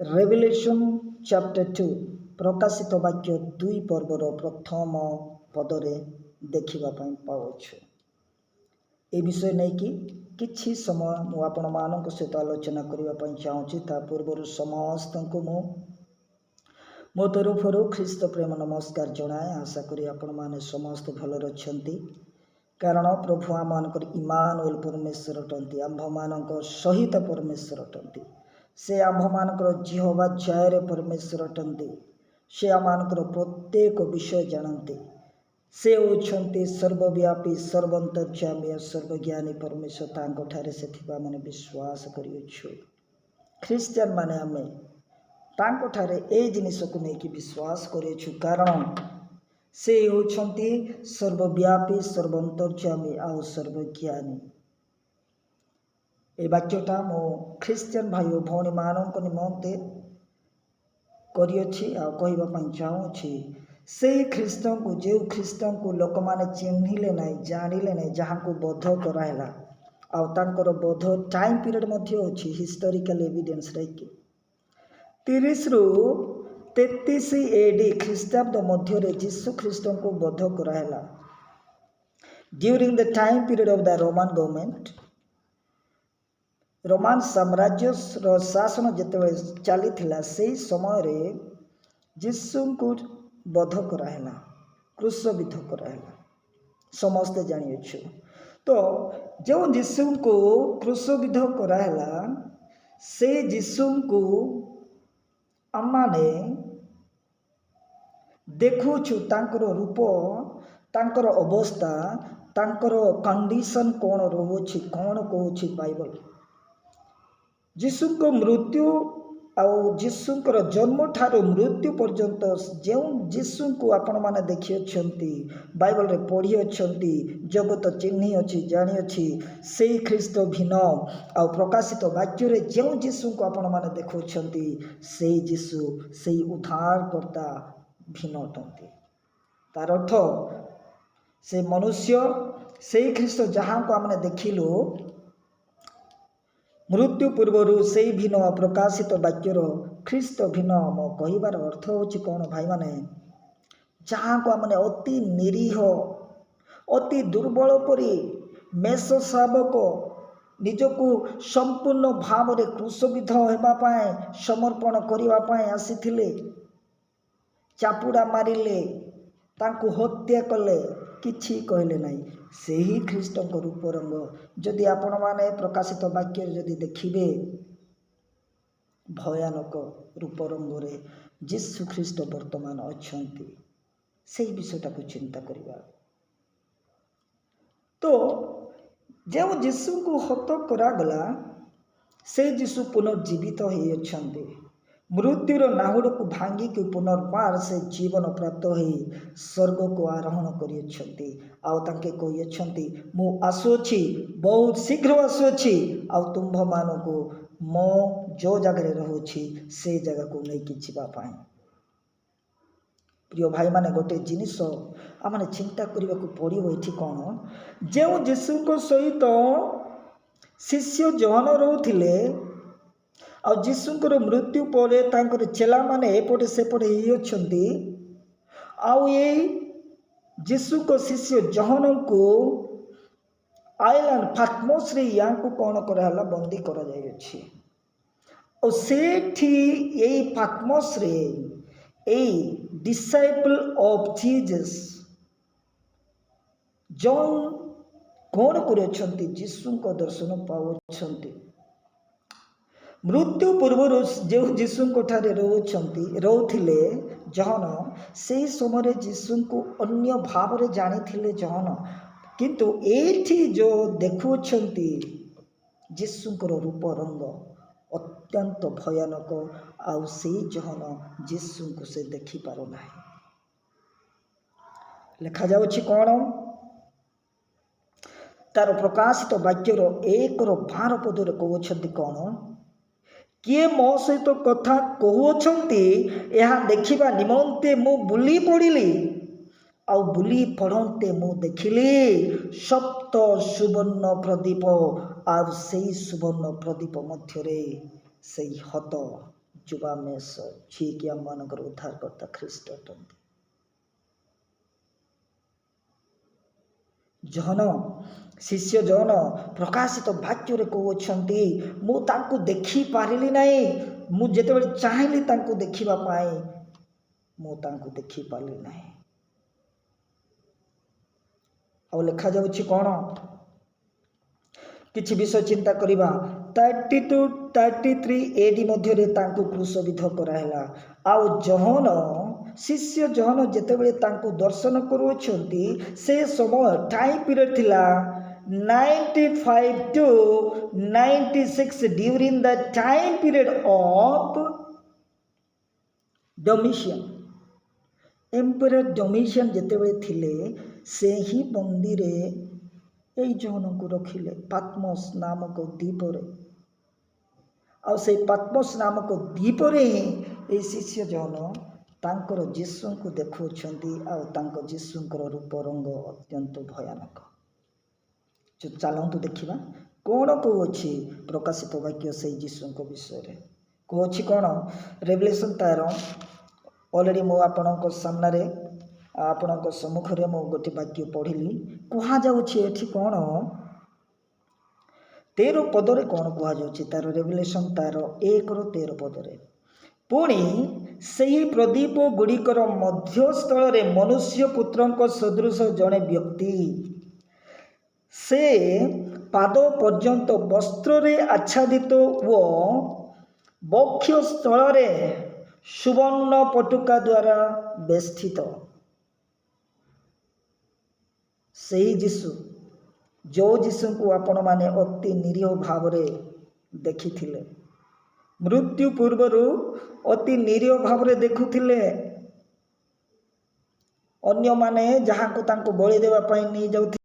Revelation chapter 2 प्रकाशित वाक्य 2 पर्वर प्रथम पदरे देखा पाऊछु। ए विषय नहीं कि किछि समय मु आपण मान सहित आलोचना करने चाहूँगी। ता पूर्व समस्त को मो तरफ ख्रीस्त प्रेम नमस्कार जनाए। आशा करी आपण माने समस्त भलर अच्छी, कारण प्रभु आम इमानुएल परमेश्वर अटंती, आंभ मान सहित परमेश्वर अटंती। से आंभ मानकर जिहोवा जायर परमेश्वर अटंती। से आम प्रत्येक विषय जानते। से होती सर्वव्यापी सर्वंतर्यामी सर्वज्ञानी परमेश्वर तांठारे से मैंने विश्वास करियछु। ख्रीस्टियन माने आमे तांठारे ए जिनिस को लेकिन विश्वास करियछु, कारण से होती सर्वव्यापी सर्वंतर्यामी आउ सर्वज्ञानी। ए वाक्यटा मो ख्रीस्टियन भाई और भौणी मानक निमंते करियछि आ कहबा चाहूँगी। से ख्रीस्तन को जो ख्रीस्तन को लोक माने चिन्हिले नहीं जानिले नहीं, जहाँ को बोध कराला आर बोध टाइम पीरियड अच्छी हिस्टोरिकल एविडेंस रही 30 रु 33 एडी ख्रीष्टाब्द मध्य जीशु ख्रीस्तन को बोध कराला during the time period of the Roman government. रोमान साम्राज्य शासन जिते चली से समय रे जीशु को बोध कराला, क्रूसविद्ध कराला, समस्ते जानिछु। तो जो जीशु को क्रूसविद्ध कराला से जीशु को आमाने देखुछु तांकर रूप, तांकर अवस्था, तांकर कंडीशन कौन रोची, कौन कहूँ बाइबल। जीशु को मृत्यु आउ जीशुकर जन्म ठारू मृत्यु पर्यंत जो जीशु को आपण माने देखी बाइबल रे पढ़ी अच्छी, जगत चिन्ही अच्छी जानी अच्छी, से ख्रीस्त भिन्न आउ प्रकाशित वाक्य रे जो जीशु को आपण माने देखुं से जीशु से उद्धारकर्ता भिन्न अटंती। तार अर्थ से मनुष्य से ख्रीस्त जहाँ को आमने देखिलु मृत्यु पूर्वर से भिन्न प्रकाशित वाक्यर ख्रीस्त भिन्न मो कहबार अर्थ होची कौन भाई माने, जहाँ को आमने अति निरीह अति दुर्बल परी मेष शावक निजको संपूर्ण भाव रे क्रूसविद्ध होगापाई समर्पण करने आसीथिले, चापुड़ा मारिले, तांको हत्या कले, किछि कहले नहीं। से ही ख्रीष्टक रूप रंग जदि आपण माने प्रकाशित वाक्य जदि देखिबे भयानक रूप रंग रे जीशु ख्रीष्ट वर्तमान अच्छंती, से विषयटा को चिंता करिबा। तो जो जीशु को हत्या करागला से जीशु पुनर्जीवित हो अच्छंती, मृत्युर नाहुड़ को भांगी कि पुनर्बार से जीवन प्राप्त हो स्वर्ग को आरोहण करी मु आसुअछि बहुत शीघ्र आसुअछि आउ तुम्भ मान को मो जो जगह रहुछि से जगह को नहीं किछिबा पाए। प्रिय भाई माने गोटे जिनिस आमने चिंता करने को पड़ो ये कौन, जो जीशु को सहित शिष्य जहन रोथिले आ जीशुकर मृत्यु पर चेला माने एपटे सेपटे ही आउ ये जीशु को शिष्य जहन को आइलैंड फाटमोस रे या को कौन कराला बंदी करा जाय और सेठी ये फाटमोस रे a disciple of Jesus John कौन कर जीशु को दर्शन पाउछंती। मृत्यु पूर्वर जो जीशु ठारे रोथिले जहन से समय जीशु को अन्य भाव रे जानी थिले जहन, किंतु एठी जो देखुछंती जीशुकर रूप रंग अत्यंत भयानक आउ से जहन जीशु को से देखि पारो नाही। लिखा जाउछि कौन तार प्रकाशित वाक्यर 1:12 पदरे कहउछंती कौन, किए मो सहित कथा कहउछंती यह देखिबा निमंते मु बुली पड़िली आउ बुली पड़ते मु देखिली सप्त सुवर्ण प्रदीप आउ से सुवर्ण प्रदीप मध्य ସେଇ ହତ ଯୁବା ମେଷ ଯିଏକି ଆମମାନଙ୍କର ଉଦ୍ଧାରକର୍ତ୍ତା ଖ୍ରୀଷ୍ଟ ଅଟନ୍ତି। ଜହନ ଶିଷ୍ୟ ଜହନ ପ୍ରକାଶିତ ବାକ୍ୟରେ କହୁଅଛନ୍ତି, ମୁଁ ତାଙ୍କୁ ଦେଖିପାରିଲି ନାହିଁ। ମୁଁ ଯେତେବେଳେ ଚାହିଁଲି ତାଙ୍କୁ ଦେଖିବା ପାଇଁ, ମୁଁ ତାଙ୍କୁ ଦେଖିପାରିଲି ନାହିଁ। ଆଉ ଲେଖାଯାଉଛି କ'ଣ? କିଛି ବିଷୟ ଚିନ୍ତା କରିବା। 32-33 AD ମଧ୍ୟରେ ତାଙ୍କୁ କ୍ରୁଶବିଦ୍ଧ କରାହେଲା। ଆଉ ଜହନ ଶିଷ୍ୟ ଜହନ ଯେତେବେଳେ ତାଙ୍କୁ ଦର୍ଶନ କରୁଅଛନ୍ତି, ସେ ସମୟ ଟାଇମ୍ ପିରିୟଡ଼ ଥିଲା 95 to 96 during the time period of Domitian। ଏମ୍ପେରର ଡୋମିସିଆନ ଯେତେବେଳେ ଥିଲେ, ସେହି ମନ୍ଦିରରେ ଏଇ ଜହନକୁ ରଖିଲେ ପାତ୍ମୋସ ନାମକ ଦ୍ୱୀପରେ। ଆଉ ସେଇ ପାତ୍ମୋସ ନାମକ ଦ୍ୱୀପରେ ହିଁ ଏଇ ଶିଷ୍ୟ ଜହନ ତାଙ୍କର ଯୀଶୁଙ୍କୁ ଦେଖୁଅଛନ୍ତି। ଆଉ ତାଙ୍କ ଯୀଶୁଙ୍କର ରୂପ ରଙ୍ଗ ଅତ୍ୟନ୍ତ ଭୟାନକ। ଚାଲନ୍ତୁ ଦେଖିବା କ'ଣ କହୁଅଛି ପ୍ରକାଶିତ ବାକ୍ୟ ସେଇ ଯୀଶୁଙ୍କ ବିଷୟରେ। କହୁଅଛି କ'ଣ? ରେଭେଲେସନ୍ ତାର ଅଲରେଡ଼ି ମୁଁ ଆପଣଙ୍କ ସାମ୍ନାରେ ଆପଣଙ୍କ ସମ୍ମୁଖରେ ମୁଁ ଗୋଟିଏ ବାକ୍ୟ ପଢ଼ିଲି। କୁହାଯାଉଛି ଏଠି କ'ଣ? 13 ପଦରେ କ'ଣ କୁହାଯାଉଛି? ତାର ରେଭେଲେସନ୍ ତାର 1-13 ପଦରେ, ପୁଣି ସେହି ପ୍ରଦୀପ ଗୁଡ଼ିକର ମଧ୍ୟସ୍ଥଳରେ ମନୁଷ୍ୟ ପୁତ୍ରଙ୍କ ସଦୃଶ ଜଣେ ବ୍ୟକ୍ତି, ସେ ପାଦ ପର୍ଯ୍ୟନ୍ତ ବସ୍ତ୍ରରେ ଆଚ୍ଛାଦିତ ଓ ବକ୍ଷସ୍ଥଳରେ ସୁବର୍ଣ୍ଣ ପଟୁକା ଦ୍ୱାରା ବେଷ୍ଟିତ। ସେହି ଯୀଶୁ, ଯେଉଁ ଯୀଶୁଙ୍କୁ ଆପଣମାନେ ଅତି ନିରୀହ ଭାବରେ ଦେଖିଥିଲେ, ମୃତ୍ୟୁ ପୂର୍ବରୁ ଅତି ନିରୀହ ଭାବରେ ଦେଖୁଥିଲେ। ଅନ୍ୟମାନେ ଯାହାକୁ ତାଙ୍କୁ ବଳି ଦେବା ପାଇଁ ନେଇଯାଉଥିଲେ